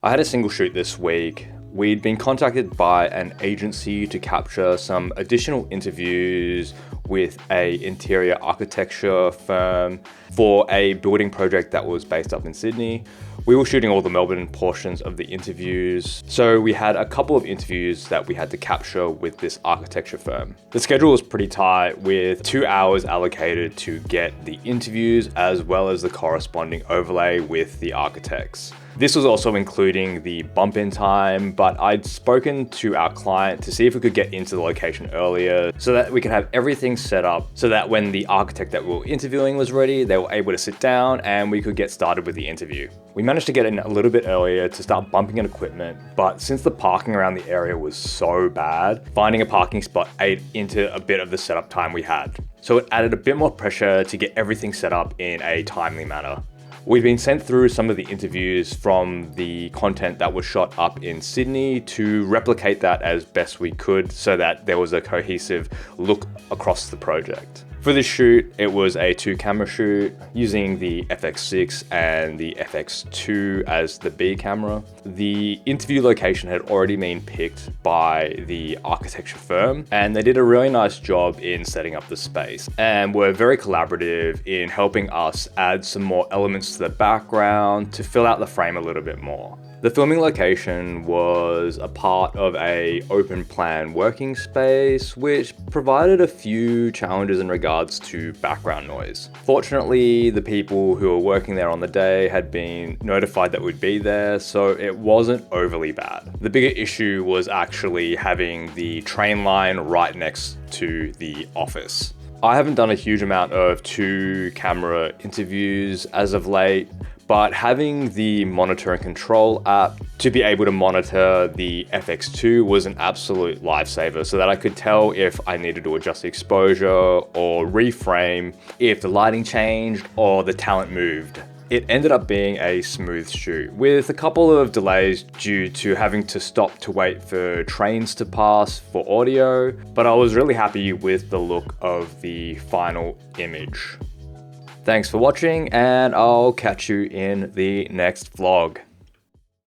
I had a single shoot this week. We'd been contacted by an agency to capture some additional interviews with an interior architecture firm for a building project that was based up in Sydney. We were shooting all the Melbourne portions of the interviews, so we had a couple of interviews that we had to capture with this architecture firm. The schedule was pretty tight, with 2 hours allocated to get the interviews as well as the corresponding overlay with the architects. This was also including the bump-in time, but I'd spoken to our client to see if we could get into the location earlier so that we could have everything set up so that when the architect that we were interviewing was ready, they were able to sit down and we could get started with the interview. We managed to get in a little bit earlier to start bumping in equipment, but since the parking around the area was so bad, finding a parking spot ate into a bit of the setup time we had. So it added a bit more pressure to get everything set up in a timely manner. We've been sent through some of the interviews from the content that was shot up in Sydney to replicate that as best we could so that there was a cohesive look across the project. For this shoot, it was a 2-camera shoot using the FX6 and the FX2 as the B camera. The interview location had already been picked by the architecture firm, and they did a really nice job in setting up the space and were very collaborative in helping us add some more elements to the background to fill out the frame a little bit more. The filming location was a part of an open plan working space, which provided a few challenges in regards to background noise. Fortunately, the people who were working there on the day had been notified that we'd be there, so it wasn't overly bad. The bigger issue was actually having the train line right next to the office. I haven't done a huge amount of 2-camera interviews as of late, but having the monitor and control app to be able to monitor the FX2 was an absolute lifesaver so that I could tell if I needed to adjust the exposure or reframe, if the lighting changed or the talent moved. It ended up being a smooth shoot with a couple of delays due to having to stop to wait for trains to pass for audio, but I was really happy with the look of the final image. Thanks for watching, and I'll catch you in the next vlog.